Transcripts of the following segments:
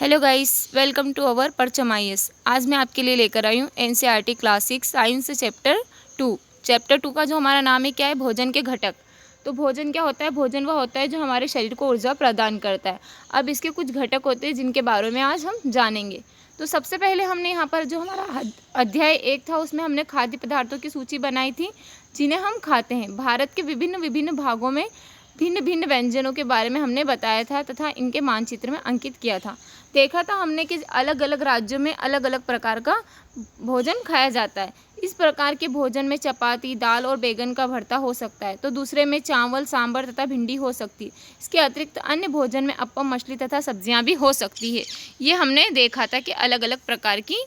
Hello guys, welcome to our Parcham IAS. आज मैं आपके लिए लेकर आई हूँ एनसीईआरटी क्लास 6 साइंस चैप्टर 2 का जो हमारा नाम है क्या है, भोजन के घटक। तो भोजन क्या होता है? भोजन वह होता है जो हमारे शरीर को ऊर्जा प्रदान करता है। अब इसके कुछ घटक होते हैं जिनके बारे में आज हम जानेंगे। तो सबसे पहले हमने यहाँ पर जो हमारा अध्याय 1 था उसमें हमने खाद्य पदार्थों की सूची बनाई थी जिन्हें हम खाते हैं। भारत के विभिन्न विभिन्न भागों में भिन्न भिन्न व्यंजनों के बारे में हमने बताया था तथा इनके मानचित्र में अंकित किया था। देखा था हमने कि अलग अलग राज्यों में अलग अलग प्रकार का भोजन खाया जाता है। इस प्रकार के भोजन में चपाती, दाल और बैंगन का भरता हो सकता है, तो दूसरे में चावल, सांभर तथा भिंडी हो सकती है। इसके अतिरिक्त अन्य भोजन में अप्पम, मछली तथा सब्जियां भी हो सकती है। ये हमने देखा था कि अलग अलग प्रकार की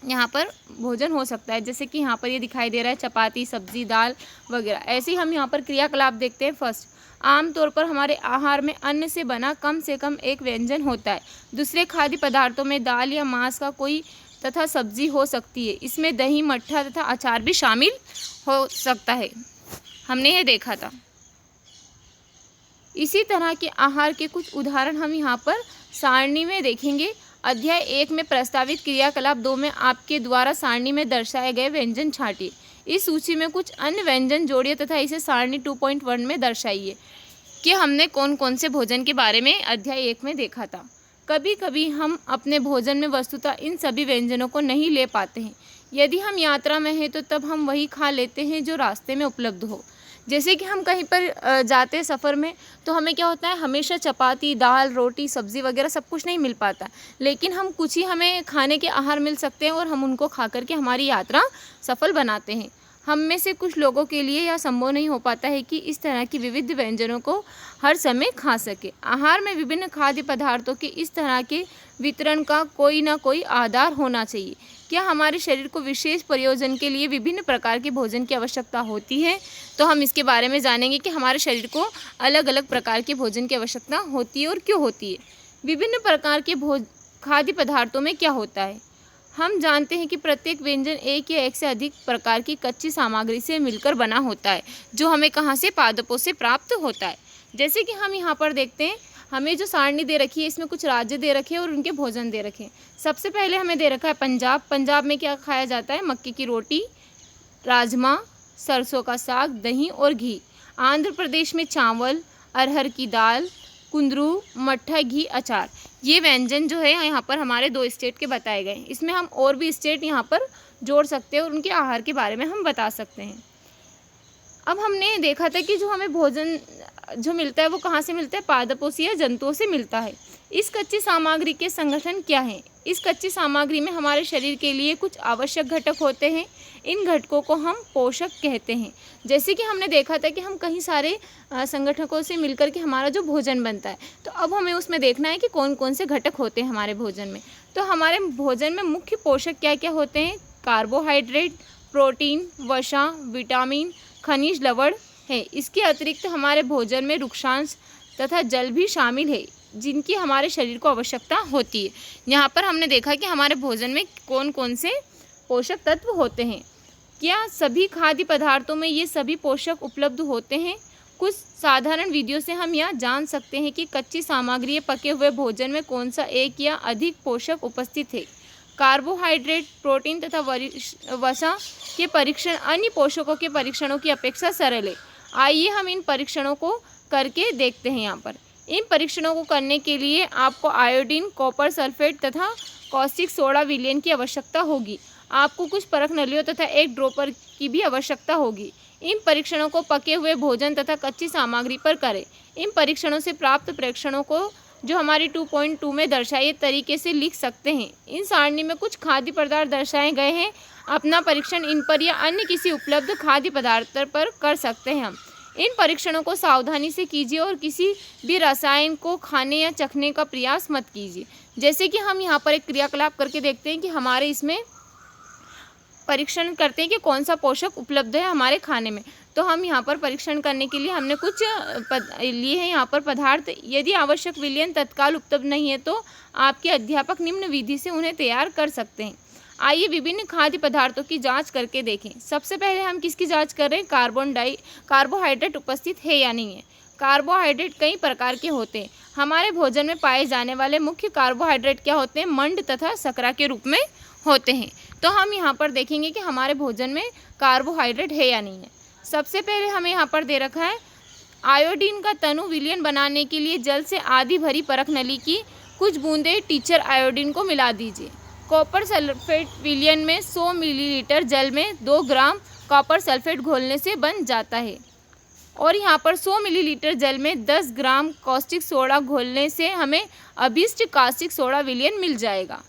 यहाँ पर भोजन हो सकता है। जैसे कि यहाँ पर ये दिखाई दे रहा है चपाती, सब्जी, दाल वगैरह। ऐसे ही हम यहाँ पर क्रियाकलाप देखते हैं। फर्स्ट, आमतौर पर हमारे आहार में अन्न से बना कम से कम एक व्यंजन होता है। दूसरे खाद्य पदार्थों में दाल या मांस का कोई तथा सब्जी हो सकती है। इसमें दही, मट्ठा तथा अचार भी शामिल हो सकता है। हमने ये देखा था। इसी तरह के आहार के कुछ उदाहरण हम यहाँ पर सारणी में देखेंगे। अध्याय 1 में प्रस्तावित क्रियाकलाप 2 में आपके द्वारा सारणी में दर्शाए गए व्यंजन छांटिए। इस सूची में कुछ अन्य व्यंजन जोड़िए तथा इसे सारणी 2.1 में दर्शाइए कि हमने कौन कौन से भोजन के बारे में अध्याय 1 में देखा था। कभी कभी हम अपने भोजन में वस्तुतः इन सभी व्यंजनों को नहीं ले पाते हैं। यदि हम यात्रा में हैं तो तब हम वही खा लेते हैं जो रास्ते में उपलब्ध हो। जैसे कि हम कहीं पर जाते हैं सफ़र में, तो हमें क्या होता है, हमेशा चपाती, दाल, रोटी, सब्ज़ी वगैरह सब कुछ नहीं मिल पाता, लेकिन हम कुछ ही हमें खाने के आहार मिल सकते हैं और हम उनको खा करके हमारी यात्रा सफल बनाते हैं। हम में से कुछ लोगों के लिए यह संभव नहीं हो पाता है कि इस तरह की विविध व्यंजनों को हर समय खा सके। आहार में विभिन्न खाद्य पदार्थों के इस तरह के वितरण का कोई ना कोई आधार होना चाहिए। क्या हमारे शरीर को विशेष प्रयोजन के लिए विभिन्न प्रकार के भोजन की आवश्यकता होती है? तो हम इसके बारे में जानेंगे कि हमारे शरीर को अलग अलग प्रकार के भोजन की आवश्यकता होती है और क्यों होती है। विभिन्न प्रकार के खाद्य पदार्थों में क्या होता है? हम जानते हैं कि प्रत्येक व्यंजन एक या एक से अधिक प्रकार की कच्ची सामग्री से मिलकर बना होता है, जो हमें कहाँ से, पादपों से प्राप्त होता है। जैसे कि हम यहाँ पर देखते हैं, हमें जो सारणी दे रखी है इसमें कुछ राज्य दे रखे हैं और उनके भोजन दे रखे हैं। सबसे पहले हमें दे रखा है पंजाब। पंजाब में क्या खाया जाता है? मक्के की रोटी, राजमा, सरसों का साग, दही और घी। आंध्र प्रदेश में चावल, अरहर की दाल, कुंदरू, मट्ठा, घी, अचार। ये व्यंजन जो है यहाँ पर हमारे 2 स्टेट के बताए गए हैं। इसमें हम और भी स्टेट यहाँ पर जोड़ सकते हैं और उनके आहार के बारे में हम बता सकते हैं। अब हमने देखा था कि जो हमें भोजन जो मिलता है वो कहाँ से मिलता है? पादपों से या जंतुओं से मिलता है। इस कच्ची सामग्री के संगठन क्या हैं? इस कच्ची सामग्री में हमारे शरीर के लिए कुछ आवश्यक घटक होते हैं। इन घटकों को हम पोषक कहते हैं। जैसे कि हमने देखा था कि हम कई सारे संगठकों से मिलकर के हमारा जो भोजन बनता है, तो अब हमें उसमें देखना है कि कौन कौन से घटक होते हैं हमारे भोजन में। तो हमारे भोजन में मुख्य पोषक क्या क्या होते हैं? कार्बोहाइड्रेट, प्रोटीन, वसा, विटामिन, खनिज लवण है। इसके अतिरिक्त हमारे भोजन में रुक्षांश तथा जल भी शामिल है, जिनकी हमारे शरीर को आवश्यकता होती है। यहाँ पर हमने देखा कि हमारे भोजन में कौन कौन से पोषक तत्व होते हैं। क्या सभी खाद्य पदार्थों में ये सभी पोषक उपलब्ध होते हैं? कुछ साधारण विधियों से हम यह जान सकते हैं कि कच्ची सामग्री पके हुए भोजन में कौन सा एक या अधिक पोषक उपस्थित है। कार्बोहाइड्रेट, प्रोटीन तथा वसा के परीक्षण अन्य पोषकों के परीक्षणों की अपेक्षा सरल है। आइए हम इन परीक्षणों को करके देखते हैं। यहाँ पर इन परीक्षणों को करने के लिए आपको आयोडीन, कॉपर सल्फेट तथा कॉस्टिक सोडा विलयन की आवश्यकता होगी। आपको कुछ परख नलियों तथा एक ड्रॉपर की भी आवश्यकता होगी। इन परीक्षणों को पके हुए भोजन तथा कच्ची सामग्री पर करें। इन परीक्षणों से प्राप्त प्रेक्षणों को जो हमारी 2.2 में दर्शाए तरीके से लिख सकते हैं। इन सारणी में कुछ खाद्य पदार्थ दर्शाए गए हैं। अपना परीक्षण इन पर या अन्य किसी उपलब्ध खाद्य पदार्थ पर कर सकते हैं। हम इन परीक्षणों को सावधानी से कीजिए और किसी भी रसायन को खाने या चखने का प्रयास मत कीजिए। जैसे कि हम यहाँ पर एक क्रियाकलाप करके देखते हैं कि हमारे इसमें परीक्षण करते हैं कि कौन सा पोषक उपलब्ध है हमारे खाने में। तो हम यहाँ पर परीक्षण करने के लिए हमने कुछ लिए हैं यहाँ पर पदार्थ। यदि आवश्यक विलयन तत्काल उपलब्ध नहीं है तो आपके अध्यापक निम्न विधि से उन्हें तैयार कर सकते हैं। आइए विभिन्न खाद्य पदार्थों की जांच करके देखें। सबसे पहले हम किसकी जांच कर रहे हैं? कार्बोहाइड्रेट उपस्थित है या नहीं है। कार्बोहाइड्रेट कई प्रकार के होते हैं। हमारे भोजन में पाए जाने वाले मुख्य कार्बोहाइड्रेट क्या होते हैं? मंड तथा शर्करा के रूप में होते हैं। तो हम यहाँ पर देखेंगे कि हमारे भोजन में कार्बोहाइड्रेट है या नहीं है। सबसे पहले हमें यहाँ पर दे रखा है आयोडीन का तनु विलयन बनाने के लिए जल से आधी भरी परख नली की कुछ बूंदें टीचर आयोडीन को मिला दीजिए। कॉपर सल्फेट विलयन में 100 मिलीलीटर जल में 2 ग्राम कॉपर सल्फेट घोलने से बन जाता है और यहाँ पर 100 मिलीलीटर जल में 10 ग्राम कास्टिक सोडा घोलने से हमें अभिष्ट कास्टिक सोडा विलयन मिल जाएगा।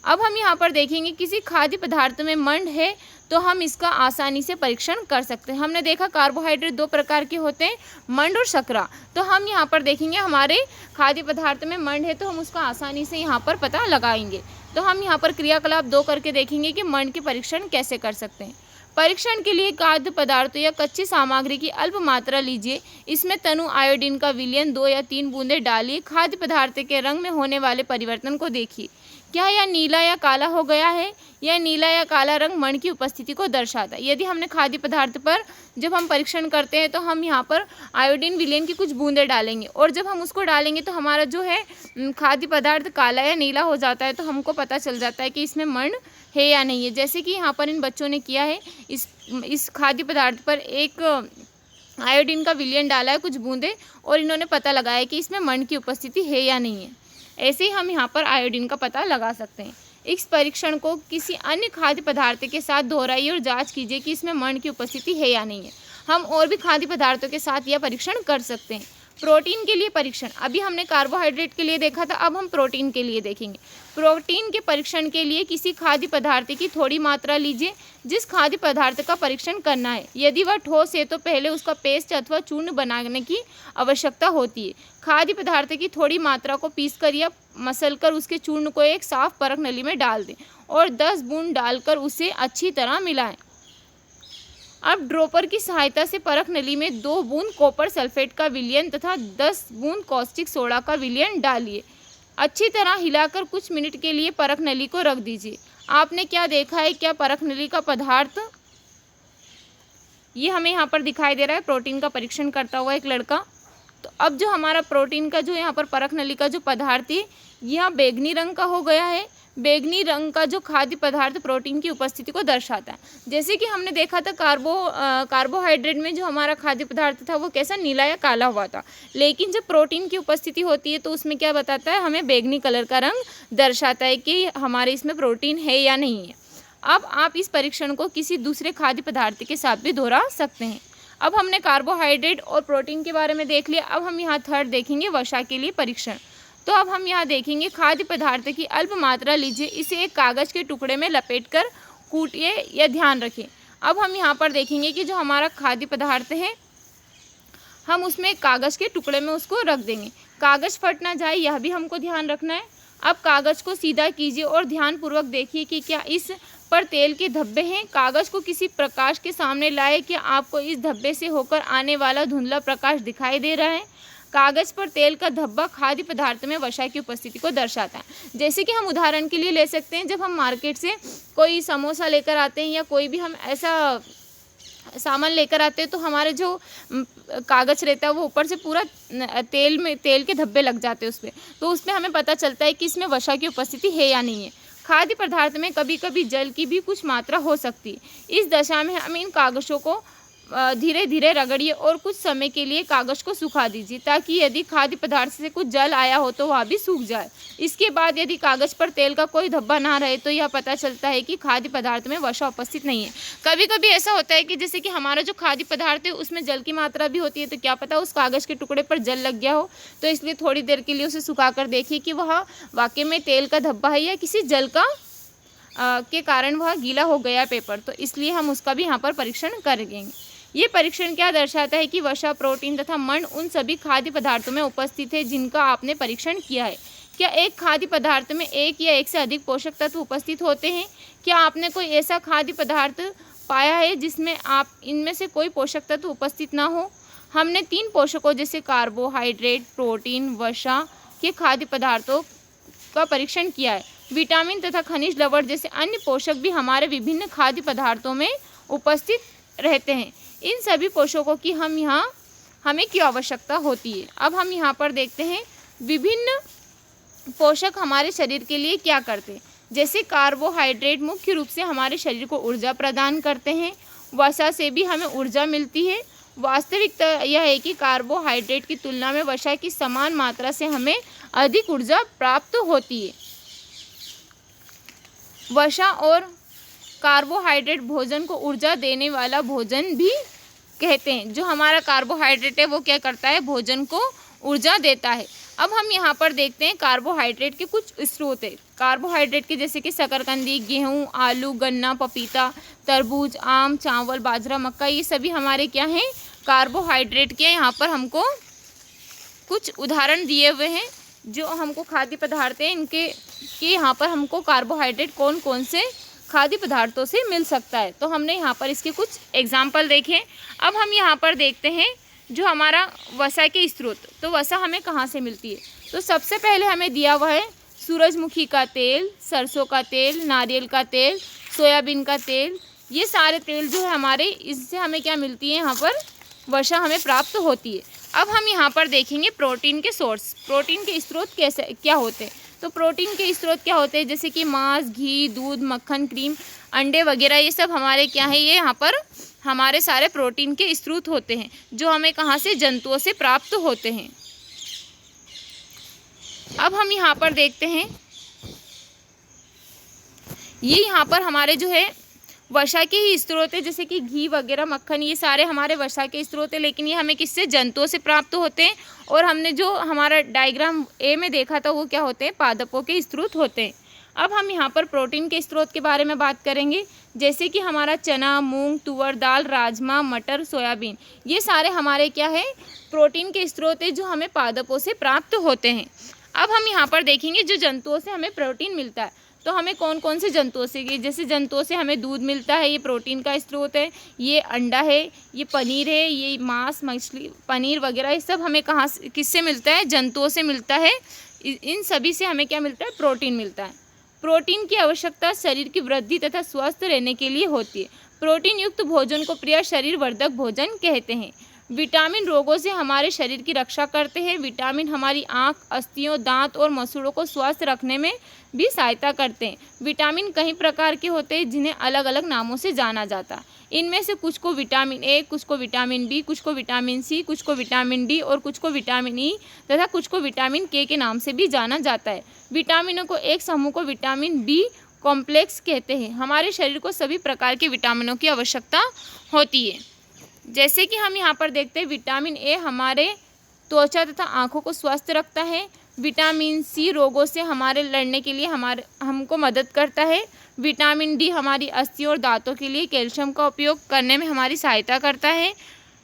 अब हम यहाँ पर देखेंगे किसी खाद्य पदार्थ में मंड है तो हम इसका आसानी से परीक्षण कर सकते हैं। हमने देखा कार्बोहाइड्रेट 2 प्रकार के होते हैं, मंड और शर्करा। तो हम यहाँ पर देखेंगे हमारे खाद्य पदार्थ में मंड है तो हम उसका आसानी से यहाँ पर पता लगाएंगे। तो हम यहाँ पर क्रियाकलाप 2 करके देखेंगे कि मंड के परीक्षण कैसे कर सकते हैं। परीक्षण के लिए खाद्य पदार्थों या कच्ची सामग्री की अल्प मात्रा लीजिए। इसमें तनु आयोडीन का विलयन 2 या 3 बूंदें डालिए। खाद्य पदार्थ के रंग में होने वाले परिवर्तन को देखिए। क्या यह नीला या काला हो गया है? यह नीला या काला रंग मंड की उपस्थिति को दर्शाता है। यदि हमने खाद्य पदार्थ पर जब हम परीक्षण करते हैं तो हम यहाँ पर आयोडीन विलयन की कुछ बूंदें डालेंगे और जब हम उसको डालेंगे तो हमारा जो है खाद्य पदार्थ काला या नीला हो जाता है, तो हमको पता चल जाता है कि इसमें मंड है या नहीं है। जैसे कि यहाँ पर इन बच्चों ने किया है, इस खाद्य पदार्थ पर एक आयोडीन का विलयन डाला है कुछ बूंदें और इन्होंने पता लगाया कि इसमें मंड की उपस्थिति है या नहीं है। ऐसे ही हम यहाँ पर आयोडीन का पता लगा सकते हैं। इस परीक्षण को किसी अन्य खाद्य पदार्थ के साथ दोहराइए और जांच कीजिए कि इसमें मंड की उपस्थिति है या नहीं है। हम और भी खाद्य पदार्थों के साथ यह परीक्षण कर सकते हैं। प्रोटीन के लिए परीक्षण, अभी हमने कार्बोहाइड्रेट के लिए देखा था, अब हम प्रोटीन के लिए देखेंगे। प्रोटीन के परीक्षण के लिए किसी खाद्य पदार्थ की थोड़ी मात्रा लीजिए जिस खाद्य पदार्थ का परीक्षण करना है। यदि वह ठोस है तो पहले उसका पेस्ट अथवा चूर्ण बनाने की आवश्यकता होती है। खाद्य पदार्थ की थोड़ी मात्रा को पीसकर या मसलकर उसके चूर्ण को एक साफ परख नली में डाल दें और 10 बूंद डालकर उसे अच्छी तरह मिलाएं। अब ड्रॉपर की सहायता से परख नली में 2 बूंद कॉपर सल्फेट का विलयन तथा 10 बूंद कास्टिक सोडा का विलयन डालिए। अच्छी तरह हिलाकर कुछ मिनट के लिए परख नली को रख दीजिए। आपने क्या देखा है? क्या परख नली का पदार्थ, ये हमें यहाँ पर दिखाई दे रहा है प्रोटीन का परीक्षण करता हुआ एक लड़का। तो अब जो हमारा प्रोटीन का जो यहाँ पर परख नली का जो पदार्थ है यह बैगनी रंग का हो गया है। बैगनी रंग का जो खाद्य पदार्थ प्रोटीन की उपस्थिति को दर्शाता है। जैसे कि हमने देखा था कार्बोहाइड्रेट में जो हमारा खाद्य पदार्थ था वो कैसा नीला या काला हुआ था, लेकिन जब प्रोटीन की उपस्थिति होती है तो उसमें क्या बताता है? हमें बैगनी कलर का रंग दर्शाता है कि हमारे इसमें प्रोटीन है या नहीं है। अब आप इस परीक्षण को किसी दूसरे खाद्य पदार्थ के साथ भी दोहरा सकते हैं। अब हमने कार्बोहाइड्रेट और प्रोटीन के बारे में देख लिया। अब हम यहाँ थर्ड देखेंगे वसा के लिए परीक्षण। तो अब हम यहाँ देखेंगे खाद्य पदार्थ की अल्प मात्रा लीजिए, इसे एक कागज़ के टुकड़े में लपेटकर कूटिए या ध्यान रखें। अब हम यहाँ पर देखेंगे कि जो हमारा खाद्य पदार्थ है हम उसमें एक कागज़ के टुकड़े में उसको रख देंगे। कागज़ फट ना जाए यह भी हमको ध्यान रखना है। अब कागज़ को सीधा कीजिए और ध्यानपूर्वक देखिए कि क्या इस पर तेल के धब्बे हैं। कागज़ को किसी प्रकाश के सामने लाए, क्या आपको इस धब्बे से होकर आने वाला धुंधला प्रकाश दिखाई दे रहा है? कागज़ पर तेल का धब्बा खाद्य पदार्थ में वसा की उपस्थिति को दर्शाता है। जैसे कि हम उदाहरण के लिए ले सकते हैं, जब हम मार्केट से कोई समोसा लेकर आते हैं या कोई भी हम ऐसा सामान लेकर आते हैं तो हमारे जो कागज़ रहता है वो ऊपर से पूरा तेल के धब्बे लग जाते हैं उस पर, तो उसमें हमें पता चलता है कि इसमें वसा की उपस्थिति है या नहीं है। खाद्य पदार्थ में कभी कभी जल की भी कुछ मात्रा हो सकती है। इस दशा में हम इन कागज़ों को धीरे धीरे रगड़िए और कुछ समय के लिए कागज़ को सुखा दीजिए ताकि यदि खाद्य पदार्थ से कुछ जल आया हो तो वह भी सूख जाए। इसके बाद यदि कागज़ पर तेल का कोई धब्बा ना रहे तो यह पता चलता है कि खाद्य पदार्थ में वसा उपस्थित नहीं है। कभी कभी ऐसा होता है कि जैसे कि हमारा जो खाद्य पदार्थ है उसमें जल की मात्रा भी होती है, तो क्या पता उस कागज़ के टुकड़े पर जल लग गया हो, तो इसलिए थोड़ी देर के लिए उसे सुखा कर देखिए कि वह वाकई में तेल का धब्बा है या किसी जल का के कारण वह गीला हो गया पेपर, तो इसलिए हम उसका भी यहाँ पर परीक्षण करेंगे। ये परीक्षण क्या दर्शाता है कि वसा, प्रोटीन तथा मंड उन सभी खाद्य पदार्थों में उपस्थित है जिनका आपने परीक्षण किया है। क्या एक खाद्य पदार्थ में एक या एक से अधिक पोषक तत्व उपस्थित होते हैं? क्या आपने कोई ऐसा खाद्य पदार्थ पाया है जिसमें आप इनमें से कोई पोषक तत्व उपस्थित ना हो? हमने 3 पोषकों जैसे कार्बोहाइड्रेट, प्रोटीन, वसा के खाद्य पदार्थों का परीक्षण किया है। विटामिन तथा खनिज लवण जैसे अन्य पोषक भी हमारे विभिन्न खाद्य पदार्थों में उपस्थित रहते हैं। इन सभी पोषकों की हमें क्यों आवश्यकता होती है? अब हम यहाँ पर देखते हैं विभिन्न पोषक हमारे शरीर के लिए क्या करते हैं। जैसे कार्बोहाइड्रेट मुख्य रूप से हमारे शरीर को ऊर्जा प्रदान करते हैं। वसा से भी हमें ऊर्जा मिलती है। वास्तविकता यह है कि कार्बोहाइड्रेट की तुलना में वसा की समान मात्रा से हमें अधिक ऊर्जा प्राप्त होती है। वसा और कार्बोहाइड्रेट भोजन को ऊर्जा देने वाला भोजन भी कहते हैं। जो हमारा कार्बोहाइड्रेट है वो क्या करता है, भोजन को ऊर्जा देता है। अब हम यहाँ पर देखते हैं कार्बोहाइड्रेट के कुछ स्रोत है। कार्बोहाइड्रेट के जैसे कि शकरकंदी, गेहूँ, आलू, गन्ना, पपीता, तरबूज, आम, चावल, बाजरा, मक्का, ये सभी हमारे क्या हैं, कार्बोहाइड्रेट के। यहाँ पर हमको कुछ उदाहरण दिए हुए हैं जो हमको खाद्य पदार्थ हैं इनके, कि यहाँ पर हमको कार्बोहाइड्रेट कौन कौन से खाद्य पदार्थों से मिल सकता है। तो हमने यहाँ पर इसके कुछ एग्जाम्पल देखे। अब हम यहाँ पर देखते हैं जो हमारा वसा के स्रोत। तो वसा हमें कहाँ से मिलती है, तो सबसे पहले हमें दिया हुआ है सूरजमुखी का तेल, सरसों का तेल, नारियल का तेल, सोयाबीन का तेल। ये सारे तेल जो है हमारे, इससे हमें क्या मिलती है, यहाँ पर वसा हमें प्राप्त होती है। अब हम यहाँ पर देखेंगे प्रोटीन के सोर्स। प्रोटीन के स्रोत कैसे क्या होते हैं। तो प्रोटीन के स्रोत क्या होते हैं, जैसे कि मांस, घी, दूध, मक्खन, क्रीम, अंडे वगैरह, ये सब हमारे क्या है, ये यहाँ पर हमारे सारे प्रोटीन के स्रोत होते हैं जो हमें कहाँ से, जंतुओं से प्राप्त होते हैं। अब हम यहाँ पर देखते हैं, ये यहाँ पर हमारे जो है वसा के ही स्रोत है। जैसे कि घी वगैरह, मक्खन, ये सारे हमारे वसा के स्रोत है, लेकिन ये हमें किससे, जंतुओं से प्राप्त होते हैं। और हमने जो हमारा डायग्राम ए में देखा था वो क्या होते हैं, पादपों के स्रोत होते हैं। अब हम यहाँ पर प्रोटीन के स्रोत के बारे में बात करेंगे। जैसे कि हमारा चना, मूंग, तुअर दाल, राजमा, मटर, सोयाबीन, ये सारे हमारे क्या है, प्रोटीन के स्रोत है जो हमें पादपों से प्राप्त होते हैं। अब हम यहाँ पर देखेंगे जो जंतुओं से हमें प्रोटीन मिलता है। तो हमें कौन कौन से जंतुओं से, जैसे जंतुओं से हमें दूध मिलता है, ये प्रोटीन का स्रोत है। ये अंडा है, ये पनीर है, ये मांस, मछली, पनीर वगैरह, ये सब हमें कहाँ से, किससे मिलता है, जंतुओं से मिलता है। इन सभी से हमें क्या मिलता है, प्रोटीन मिलता है। प्रोटीन की आवश्यकता शरीर की वृद्धि तथा स्वस्थ रहने के लिए होती है। प्रोटीन युक्त भोजन को प्रिय शरीर वर्धक भोजन कहते हैं। विटामिन रोगों से हमारे शरीर की रक्षा करते हैं। विटामिन हमारी आँख, अस्थियों, दांत और मसूड़ों को स्वस्थ रखने में भी सहायता करते हैं। विटामिन कई प्रकार के होते हैं जिन्हें अलग अलग नामों से जाना जाता है। इनमें से कुछ को विटामिन ए, कुछ को विटामिन बी, कुछ को विटामिन सी, कुछ को विटामिन डी और कुछ को विटामिन ई तथा कुछ को विटामिन के नाम से भी जाना जाता है। विटामिनों को एक समूह को विटामिन बी कॉम्प्लेक्स कहते हैं। हमारे शरीर को सभी प्रकार के विटामिनों की आवश्यकता होती है। जैसे कि हम यहाँ पर देखते हैं, विटामिन ए हमारे त्वचा तथा आँखों को स्वस्थ रखता है। विटामिन सी रोगों से हमारे लड़ने के लिए हमको मदद करता है। विटामिन डी हमारी अस्थियों और दांतों के लिए कैल्शियम का उपयोग करने में हमारी सहायता करता है।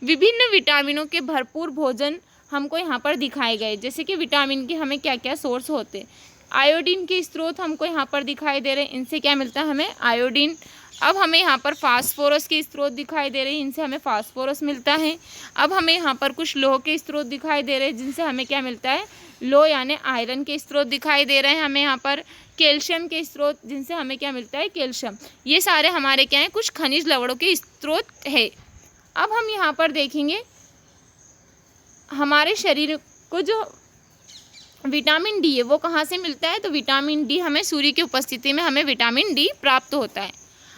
विभिन्न विटामिनों के भरपूर भोजन हमको यहाँ पर दिखाए गए। जैसे कि विटामिन के हमें क्या क्या सोर्स होते हैं। आयोडीन के स्रोत हमको यहाँ पर दिखाई दे रहे हैं, इनसे क्या मिलता है हमें, आयोडीन। अब हमें यहाँ पर फास्फोरस के स्रोत दिखाई दे रहे हैं, इनसे हमें फास्फोरस मिलता है। अब हमें यहाँ पर कुछ लोह के स्रोत दिखाई दे रहे हैं जिनसे हमें क्या मिलता है, लोह यानी आयरन के स्रोत दिखाई दे रहे हैं। हमें यहाँ पर कैल्शियम के स्रोत जिनसे हमें क्या मिलता है, कैल्शियम। ये सारे हमारे क्या हैं, कुछ खनिज लवणों के स्रोत है। अब हम यहाँ पर देखेंगे हमारे शरीर को जो विटामिन डी है वो कहाँ से मिलता है। तो विटामिन डी हमें सूर्य की उपस्थिति में हमें विटामिन डी प्राप्त होता है।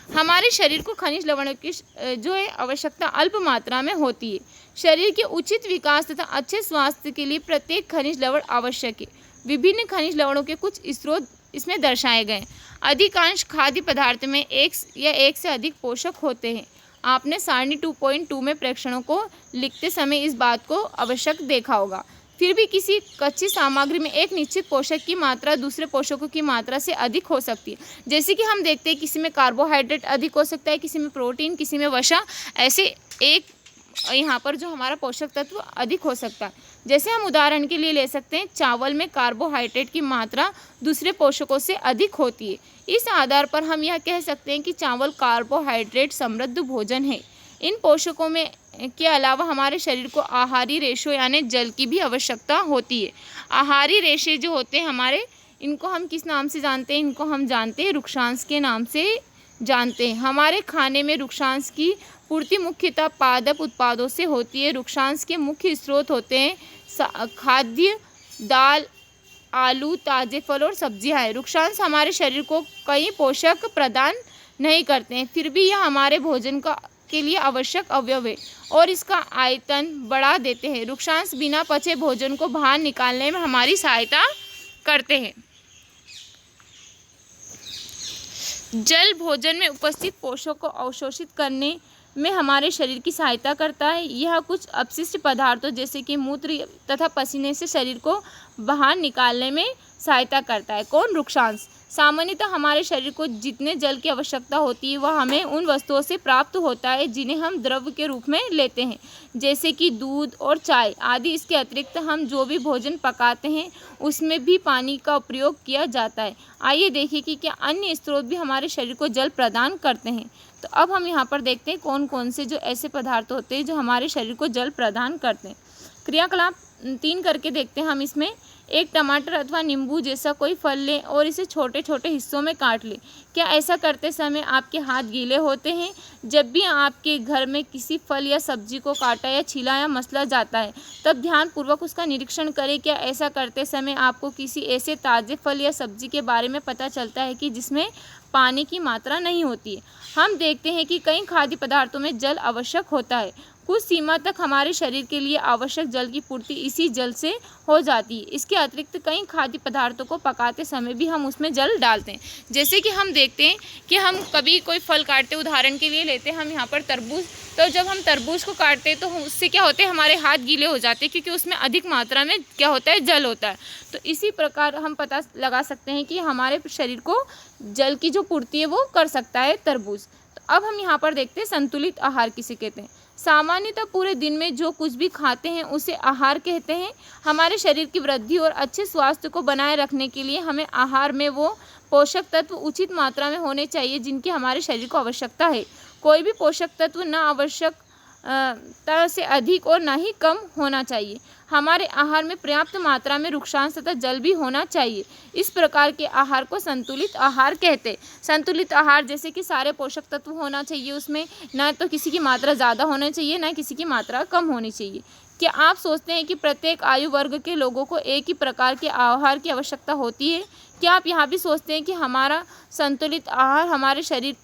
हमारे शरीर को खनिज लवणों की जो है आवश्यकता अल्प मात्रा में होती है। शरीर के उचित विकास तथा अच्छे स्वास्थ्य के लिए प्रत्येक खनिज लवण आवश्यक है। विभिन्न खनिज लवणों के कुछ स्रोत इसमें दर्शाए गए। अधिकांश खाद्य पदार्थ में एक या एक से अधिक पोषक होते हैं। आपने सारणी 2.2 में प्रेक्षणों को लिखते समय इस बात को आवश्यक देखा होगा। फिर भी किसी कच्ची सामग्री में एक निश्चित पोषक की मात्रा दूसरे पोषकों की मात्रा से अधिक हो सकती है। जैसे कि हम देखते हैं किसी में कार्बोहाइड्रेट अधिक हो सकता है, किसी में प्रोटीन, किसी में वसा, ऐसे एक यहाँ पर जो हमारा पोषक तत्व अधिक हो सकता है। जैसे हम उदाहरण के लिए ले सकते हैं, चावल में कार्बोहाइड्रेट की मात्रा दूसरे पोषकों से अधिक होती है। इस आधार पर हम यह कह सकते हैं कि चावल कार्बोहाइड्रेट समृद्ध भोजन है। इन पोषकों में के अलावा हमारे शरीर को आहारी रेशों यानी जल की भी आवश्यकता होती है। आहारी रेशे जो होते हैं हमारे, इनको हम किस नाम से जानते हैं, इनको हम जानते हैं रुक्षांश के नाम से जानते हैं। हमारे खाने में रुक्षांश की पूर्ति मुख्यतः पादप उत्पादों से होती है। रुक्षांश के मुख्य स्रोत होते हैं खाद्य दाल, आलू, ताज़े फल और सब्जियां हैं। वृक्षांश हमारे शरीर को कई पोषक प्रदान नहीं करते हैं, फिर भी यह हमारे भोजन के लिए आवश्यक अवयव है और इसका आयतन बढ़ा देते हैं। वृक्षांश बिना पचे भोजन को बाहर निकालने में हमारी सहायता करते हैं। जल भोजन में उपस्थित पोषक को अवशोषित करने में हमारे शरीर की सहायता करता है। यह कुछ अपशिष्ट पदार्थों जैसे कि मूत्र तथा पसीने से शरीर को बाहर निकालने में सहायता करता है। कौन? वृक्षांश। सामान्यतः हमारे शरीर को जितने जल की आवश्यकता होती है वह हमें उन वस्तुओं से प्राप्त होता है जिन्हें हम द्रव के रूप में लेते हैं, जैसे कि दूध और चाय आदि। इसके अतिरिक्त हम जो भी भोजन पकाते हैं उसमें भी पानी का प्रयोग किया जाता है। आइए देखिए कि क्या अन्य स्रोत भी हमारे शरीर को जल प्रदान करते हैं। तो अब हम यहाँ पर देखते हैं कौन कौन से जो ऐसे पदार्थ होते हैं जो हमारे शरीर को जल प्रदान करते हैं। क्रियाकलाप 3 करके देखते हैं हम इसमें। एक टमाटर अथवा नींबू जैसा कोई फल लें और इसे छोटे छोटे हिस्सों में काट लें। क्या ऐसा करते समय आपके हाथ गीले होते हैं? जब भी आपके घर में किसी फल या सब्जी को काटा या छीला या मसला जाता है तब ध्यानपूर्वक उसका निरीक्षण करें। क्या ऐसा करते समय आपको किसी ऐसे ताज़े फल या सब्जी के बारे में पता चलता है कि जिसमें पानी की मात्रा नहीं होती है? हम देखते हैं कि कई खाद्य पदार्थों में जल आवश्यक होता है। कुछ सीमा तक हमारे शरीर के लिए आवश्यक जल की पूर्ति इसी जल से हो जाती है। इसके अतिरिक्त कई खाद्य पदार्थों को पकाते समय भी हम उसमें जल डालते हैं। जैसे कि हम देखते हैं कि हम कभी कोई फल काटते, उदाहरण के लिए लेते हैं हम यहाँ पर तरबूज। तो जब हम तरबूज को काटते हैं तो उससे क्या होता है, हमारे हाथ गीले हो जाते हैं क्योंकि उसमें अधिक मात्रा में क्या होता है, जल होता है। तो इसी प्रकार हम पता लगा सकते हैं कि हमारे शरीर को जल की जो पूर्ति है वो कर सकता है तरबूज। तो अब हम यहाँ पर देखते हैं संतुलित आहार किसे कहते हैं। सामान्यतः पूरे दिन में जो कुछ भी खाते हैं उसे आहार कहते हैं। हमारे शरीर की वृद्धि और अच्छे स्वास्थ्य को बनाए रखने के लिए हमें आहार में वो पोषक तत्व उचित मात्रा में होने चाहिए जिनकी हमारे शरीर को आवश्यकता है। कोई भी पोषक तत्व न आवश्यक तरह से अधिक और न ही कम होना चाहिए। हमारे आहार में पर्याप्त मात्रा में वृक्षांश तथा जल भी होना चाहिए। इस प्रकार के आहार को संतुलित आहार कहते हैं। संतुलित आहार जैसे कि सारे पोषक तत्व होना चाहिए, उसमें ना तो किसी की मात्रा ज़्यादा होना चाहिए ना किसी की मात्रा कम होनी चाहिए। क्या आप सोचते हैं कि प्रत्येक आयु वर्ग के लोगों को एक ही प्रकार के आहार की आवश्यकता होती है? क्या आप यहाँ भी सोचते हैं कि हमारा संतुलित आहार हमारे शरीर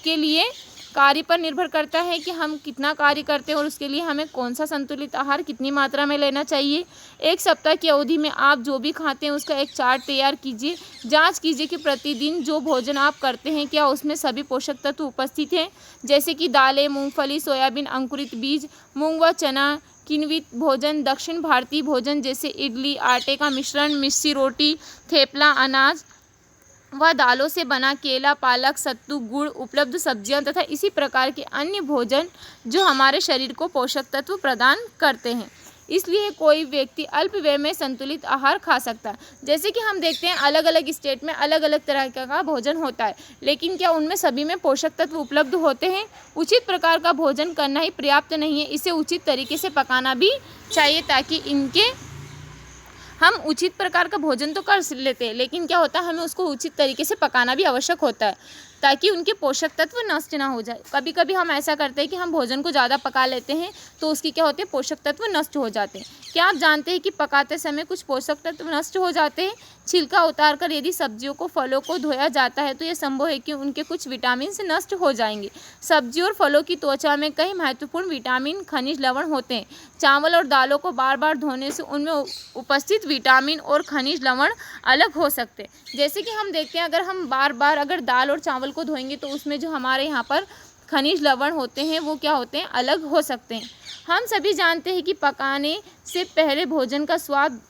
के लिए कार्य पर निर्भर करता है कि हम कितना कार्य करते हैं और उसके लिए हमें कौन सा संतुलित आहार कितनी मात्रा में लेना चाहिए? एक सप्ताह की अवधि में आप जो भी खाते हैं उसका एक चार्ट तैयार कीजिए। जांच कीजिए कि प्रतिदिन जो भोजन आप करते हैं क्या उसमें सभी पोषक तत्व उपस्थित हैं, जैसे कि दालें, मूंगफली, सोयाबीन, अंकुरित बीज, मूंग व चना, किण्वित भोजन, दक्षिण भारतीय भोजन जैसे इडली, आटे का मिश्रण, मिस्सी रोटी, थेपला, अनाज व दालों से बना केला, पालक, सत्तू, गुड़, उपलब्ध सब्जियां तथा इसी प्रकार के अन्य भोजन जो हमारे शरीर को पोषक तत्व प्रदान करते हैं। इसलिए कोई व्यक्ति अल्प व्यय में संतुलित आहार खा सकता है। जैसे कि हम देखते हैं अलग अलग स्टेट में अलग अलग तरह का भोजन होता है, लेकिन क्या उनमें सभी में पोषक तत्व उपलब्ध होते हैं? उचित प्रकार का भोजन करना ही पर्याप्त नहीं है, इसे उचित तरीके से पकाना भी चाहिए ताकि हम उचित प्रकार का भोजन तो कर लेते हैं, लेकिन क्या होता है हमें उसको उचित तरीके से पकाना भी आवश्यक होता है ताकि उनके पोषक तत्व नष्ट ना हो जाए। कभी कभी हम ऐसा करते हैं कि हम भोजन को ज़्यादा पका लेते हैं तो उसकी क्या होती है, पोषक तत्व नष्ट हो जाते हैं। क्या आप जानते हैं कि पकाते समय कुछ पोषक तत्व नष्ट हो जाते हैं? छिलका उतारकर यदि सब्जियों को, फलों को धोया जाता है तो यह संभव है कि उनके कुछ विटामिन से नष्ट हो जाएंगे। सब्जी और फलों की त्वचा में कई महत्वपूर्ण विटामिन, खनिज, लवण होते हैं। चावल और दालों को बार बार धोने से उनमें उपस्थित विटामिन और खनिज, लवण अलग हो सकते हैं। जैसे कि हम देखते हैं अगर हम बार बार अगर दाल और चावल को धोएंगे तो उसमें जो हमारे यहाँ पर खनिज, लवण होते हैं वो क्या होते हैं, अलग हो सकते हैं। हम सभी जानते हैं कि पकाने से पहले भोजन का स्वाद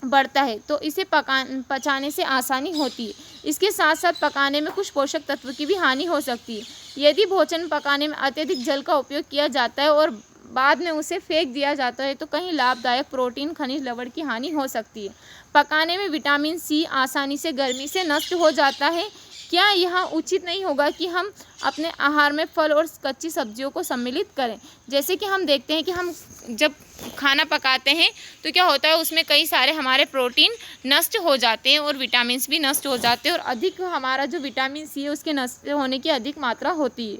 बढ़ता है तो इसे पचाने से आसानी होती है। इसके साथ साथ पकाने में कुछ पोषक तत्व की भी हानि हो सकती है। यदि भोजन पकाने में अत्यधिक जल का उपयोग किया जाता है और बाद में उसे फेंक दिया जाता है तो कहीं लाभदायक प्रोटीन, खनिज, लवण की हानि हो सकती है। पकाने में विटामिन सी आसानी से गर्मी से नष्ट हो जाता है। क्या यह उचित नहीं होगा कि हम अपने आहार में फल और कच्ची सब्जियों को सम्मिलित करें? जैसे कि हम देखते हैं कि हम जब खाना पकाते हैं तो क्या होता है उसमें कई सारे हमारे प्रोटीन नष्ट हो जाते हैं और विटामिन भी नष्ट हो जाते हैं और अधिक हमारा जो विटामिन सी है उसके नष्ट होने की अधिक मात्रा होती है।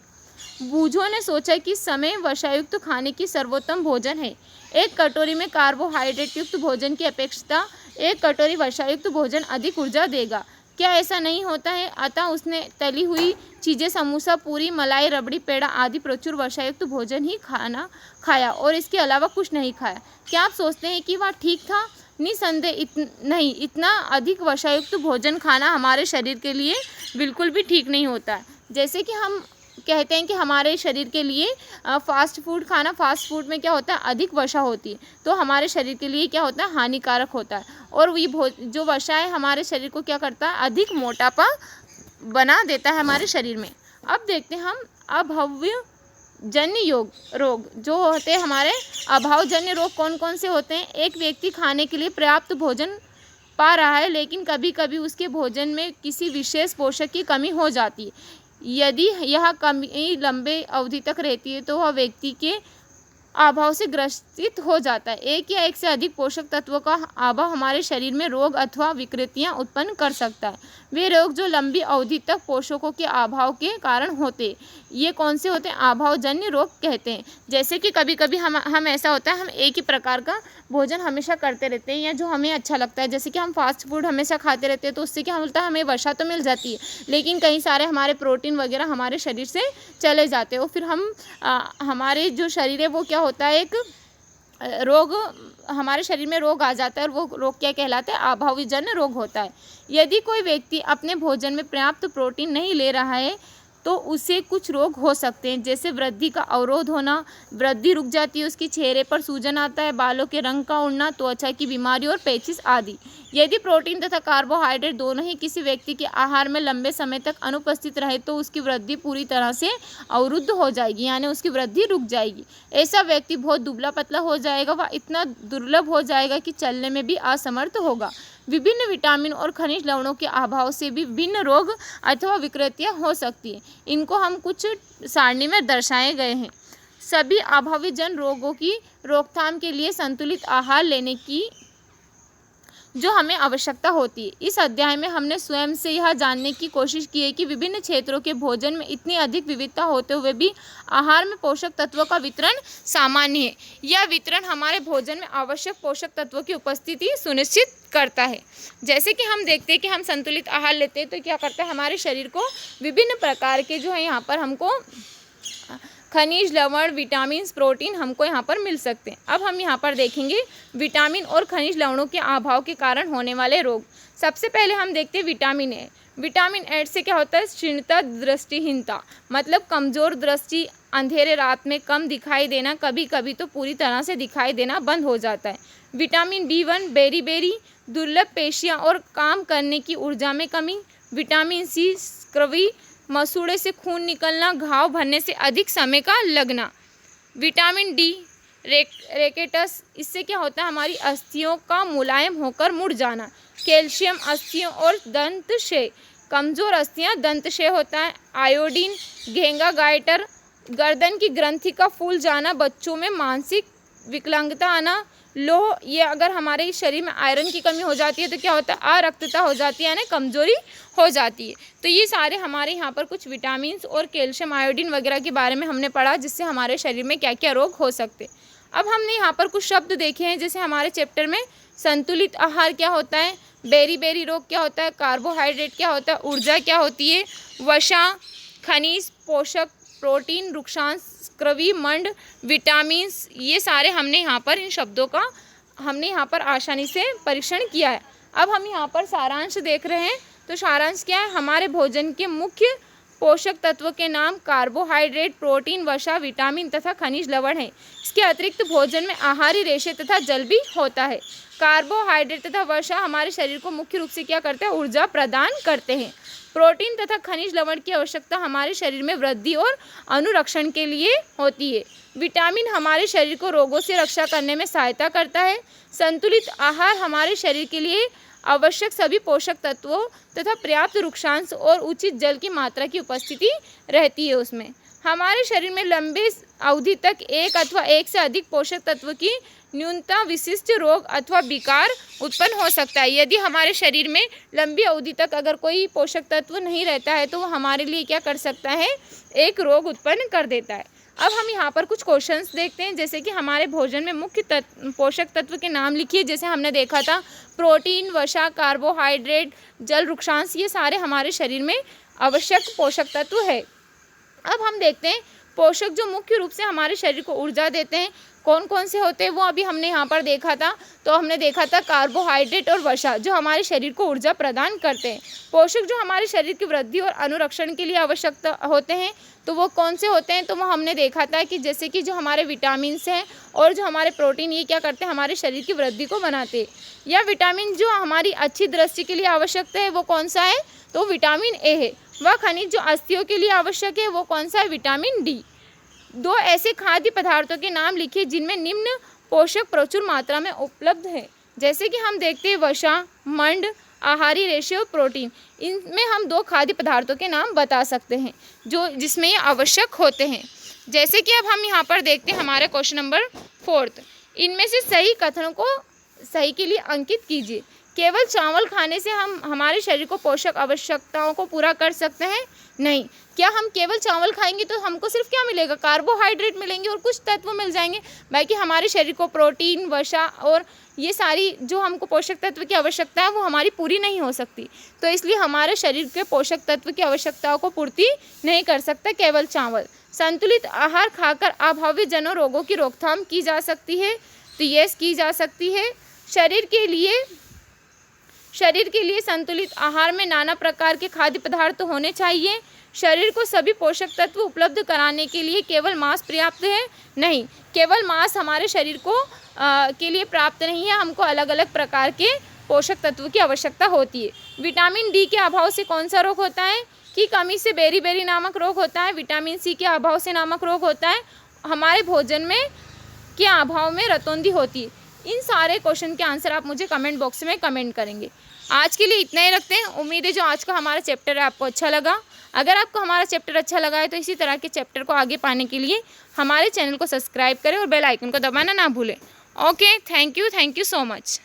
बूझों ने सोचा कि समय वसायुक्त खाने की सर्वोत्तम भोजन है। एक कटोरी में कार्बोहाइड्रेट युक्त भोजन की अपेक्षा एक कटोरी वसायुक्त भोजन अधिक ऊर्जा देगा। क्या ऐसा नहीं होता है? अतः उसने तली हुई चीज़ें, समोसा, पूरी, मलाई, रबड़ी, पेड़ा आदि प्रचुर वसायुक्त भोजन ही खाया और इसके अलावा कुछ नहीं खाया। क्या आप सोचते हैं कि वह ठीक था? निसंदेह नहीं, इतना अधिक वसायुक्त भोजन खाना हमारे शरीर के लिए बिल्कुल भी ठीक नहीं होता है। जैसे कि हम कहते हैं कि हमारे शरीर के लिए फास्ट फूड खाना, फास्ट फूड में क्या होता है, अधिक वसा होती है, तो हमारे शरीर के लिए क्या होता है, हानिकारक होता है। और ये जो वसा है हमारे शरीर को क्या करता है, अधिक मोटापा बना देता है हमारे शरीर में। अब देखते हैं हम अभावजन्य रोग जो होते हैं हमारे। अभावजन्य रोग कौन कौन से होते हैं? एक व्यक्ति खाने के लिए पर्याप्त भोजन पा रहा है, लेकिन कभी कभी उसके भोजन में किसी विशेष पोषक की कमी हो जाती है। यदि यह कमी लंबे अवधि तक रहती है तो वह व्यक्ति के अभाव से ग्रसित हो जाता है। एक या एक से अधिक पोषक तत्वों का अभाव हमारे शरीर में रोग अथवा विकृतियां उत्पन्न कर सकता है। वे रोग जो लंबी अवधि तक पोषकों के अभाव के कारण होते, ये कौन से होते हैं? अभावजन्य रोग कहते हैं। जैसे कि कभी कभी हम ऐसा होता है, हम एक ही प्रकार का भोजन हमेशा करते रहते हैं या जो हमें अच्छा लगता है, जैसे कि हम फास्ट फूड हमेशा खाते रहते हैं, तो उससे क्या होता है, हमें वसा तो मिल जाती है, लेकिन कई सारे हमारे प्रोटीन वगैरह हमारे शरीर से चले जाते हैं और फिर हमारे जो शरीर है वो क्या होता है, एक रोग, हमारे शरीर में रोग आ जाता है और वो रोग क्या कहलाता है? अभावजन्य रोग होता है। यदि कोई व्यक्ति अपने भोजन में पर्याप्त प्रोटीन नहीं ले रहा है तो उसे कुछ रोग हो सकते हैं, जैसे वृद्धि का अवरोध होना, वृद्धि रुक जाती है, उसके चेहरे पर सूजन आता है, बालों के रंग का उड़ना, त्वचा की बीमारी और पेचिश आदि। यदि प्रोटीन तथा कार्बोहाइड्रेट दोनों ही किसी व्यक्ति के आहार में लंबे समय तक अनुपस्थित रहे तो उसकी वृद्धि पूरी तरह से अवरुद्ध हो जाएगी, यानी उसकी वृद्धि रुक जाएगी। ऐसा व्यक्ति बहुत दुबला पतला हो जाएगा, वह इतना दुर्लभ हो जाएगा कि चलने में भी असमर्थ होगा। विभिन्न विटामिन और खनिज लवणों के अभाव से भी विभिन्न रोग अथवा विकृतियां हो सकती है। इनको हम कुछ सारणी में दर्शाए गए हैं। सभी अभावजन्य रोगों की रोकथाम के लिए संतुलित आहार लेने की जो हमें आवश्यकता होती है। इस अध्याय में हमने स्वयं से यह जानने की कोशिश की है कि विभिन्न क्षेत्रों के भोजन में इतनी अधिक विविधता होते हुए भी आहार में पोषक तत्वों का वितरण सामान्य है। यह वितरण हमारे भोजन में आवश्यक पोषक तत्वों की उपस्थिति सुनिश्चित करता है। जैसे कि हम देखते हैं कि हम संतुलित आहार लेते हैं तो क्या करता है, हमारे शरीर को विभिन्न प्रकार के जो है यहाँ पर हमको खनिज, लवण, विटामिन, प्रोटीन हमको यहाँ पर मिल सकते हैं। अब हम यहाँ पर देखेंगे विटामिन और खनिज लवणों के अभाव के कारण होने वाले रोग। सबसे पहले हम देखते हैं विटामिन ए। विटामिन ए से क्या होता है? क्षीणता, दृष्टिहीनता, मतलब कमज़ोर दृष्टि, अंधेरे रात में कम दिखाई देना, कभी कभी तो पूरी तरह से दिखाई देना बंद हो जाता है। विटामिन B1, बेरी, दुर्लभ पेशियाँ और काम करने की ऊर्जा में कमी। विटामिन सी, स्क्रवी, मसूड़े से खून निकलना, घाव भरने से अधिक समय का लगना। विटामिन डी, रेकेटस, इससे क्या होता है, हमारी अस्थियों का मुलायम होकर मुड़ जाना। कैल्शियम, अस्थियों और दंतशय, कमज़ोर अस्थियां दंतशय होता है। आयोडीन, घेंगा गाइटर, गर्दन की ग्रंथि का फूल जाना, बच्चों में मानसिक विकलांगता आना। लोह, ये अगर हमारे शरीर में आयरन की कमी हो जाती है तो क्या होता है, अरक्तता हो जाती है, यानी कमजोरी हो जाती है। तो ये सारे हमारे यहाँ पर कुछ विटामिन और कैल्शियम, आयोडीन वगैरह के बारे में हमने पढ़ा, जिससे हमारे शरीर में क्या क्या रोग हो सकते। अब हमने यहाँ पर कुछ शब्द देखे हैं, जैसे हमारे चैप्टर में संतुलित आहार क्या होता है, बेरी रोग क्या होता है, कार्बोहाइड्रेट क्या होता है, ऊर्जा क्या होती है, वसा, खनिज, पोषक, प्रोटीन, रुक्षांश, स्क्रवी, मंड, विटामिन्स, ये सारे हमने यहाँ पर इन शब्दों का हमने यहाँ पर आसानी से परीक्षण किया है। अब हम यहाँ पर सारांश देख रहे हैं। तो सारांश क्या है, हमारे भोजन के मुख्य पोषक तत्वों के नाम कार्बोहाइड्रेट, प्रोटीन, वसा, विटामिन तथा खनिज लवण है। इसके अतिरिक्त भोजन में आहारी रेशे तथा जल भी होता है। कार्बोहाइड्रेट तथा वसा हमारे शरीर को मुख्य रूप से क्या करते हैं, ऊर्जा प्रदान करते हैं। प्रोटीन तथा खनिज लवण की आवश्यकता हमारे शरीर में वृद्धि और अनुरक्षण के लिए होती है। विटामिन हमारे शरीर को रोगों से रक्षा करने में सहायता करता है। संतुलित आहार हमारे शरीर के लिए आवश्यक सभी पोषक तत्वों तथा पर्याप्त रुक्षांश और उचित जल की मात्रा की उपस्थिति रहती है उसमें। हमारे शरीर में लंबे अवधि तक एक अथवा एक से अधिक पोषक तत्व की न्यूनतम विशिष्ट रोग अथवा विकार उत्पन्न हो सकता है। यदि हमारे शरीर में लंबी अवधि तक अगर कोई पोषक तत्व नहीं रहता है तो वो हमारे लिए क्या कर सकता है, एक रोग उत्पन्न कर देता है। अब हम यहाँ पर कुछ क्वेश्चंस देखते हैं, जैसे कि हमारे भोजन में मुख्य पोषक तत्व के नाम लिखिए। जैसे हमने देखा था प्रोटीन, वसा, कार्बोहाइड्रेट, जल, वृक्षांश, ये सारे हमारे शरीर में आवश्यक पोषक तत्व है। अब हम देखते हैं पोषक जो मुख्य रूप से हमारे शरीर को ऊर्जा देते हैं कौन कौन से होते हैं, वो अभी हमने यहाँ पर देखा था। तो हमने देखा था कार्बोहाइड्रेट और वसा जो हमारे शरीर को ऊर्जा प्रदान करते हैं। पोषक जो हमारे शरीर की वृद्धि और अनुरक्षण के लिए आवश्यक होते हैं तो वो कौन से होते हैं, तो वो हमने देखा था कि जैसे कि जो हमारे विटामिन हैं और जो हमारे प्रोटीन, ये क्या करते हैं, हमारे शरीर की वृद्धि को बनाते हैं। या विटामिन जो हमारी अच्छी दृष्टि के लिए आवश्यक है वो कौन सा है, तो विटामिन ए है। वह खनिज जो अस्थियों के लिए आवश्यक है वो कौन सा है, विटामिन डी। दो ऐसे खाद्य पदार्थों के नाम लिखिए जिनमें निम्न पोषक प्रचुर मात्रा में उपलब्ध है। जैसे कि हम देखते हैं वसा, मंड, आहारी रेशे और प्रोटीन। इनमें हम दो खाद्य पदार्थों के नाम बता सकते हैं जो जिसमें ये आवश्यक होते हैं। जैसे कि अब हम यहाँ पर देखते हैं हमारे क्वेश्चन नंबर 4। इनमें से सही कथनों को सही के लिए अंकित कीजिए। केवल चावल खाने से हम हमारे शरीर को पोषक आवश्यकताओं को पूरा कर सकते हैं? नहीं। क्या हम केवल चावल खाएंगे तो हमको सिर्फ क्या मिलेगा, कार्बोहाइड्रेट मिलेंगे और कुछ तत्व मिल जाएंगे, बाकी हमारे शरीर को प्रोटीन, वसा और ये सारी जो हमको पोषक तत्व की आवश्यकता है वो हमारी पूरी नहीं हो सकती। तो इसलिए हमारे शरीर के पोषक तत्व की आवश्यकताओं को पूर्ति नहीं कर सकता केवल चावल। संतुलित आहार खाकर अभाव्यजन्य रोगों की रोकथाम की जा सकती है, तो यस की जा सकती है। शरीर के लिए संतुलित आहार में नाना प्रकार के खाद्य पदार्थ होने चाहिए। शरीर को सभी पोषक तत्व उपलब्ध कराने के लिए केवल मांस पर्याप्त है? नहीं, केवल मांस हमारे शरीर को के लिए प्राप्त नहीं है, हमको अलग अलग प्रकार के पोषक तत्व की आवश्यकता होती है। विटामिन डी के अभाव से कौन सा रोग होता है, की कमी से बेरी नामक रोग होता है। विटामिन सी के अभाव से नामक रोग होता है। हमारे भोजन में के अभाव में रतौंधी होती है। इन सारे क्वेश्चन के आंसर आप मुझे कमेंट बॉक्स में कमेंट करेंगे। आज के लिए इतना ही रखते हैं। उम्मीद है जो आज का हमारा चैप्टर है आपको अच्छा लगा। अगर आपको हमारा चैप्टर अच्छा लगा है तो इसी तरह के चैप्टर को आगे पाने के लिए हमारे चैनल को सब्सक्राइब करें और बेल आइकन को दबाना ना भूलें। Okay, thank you so much.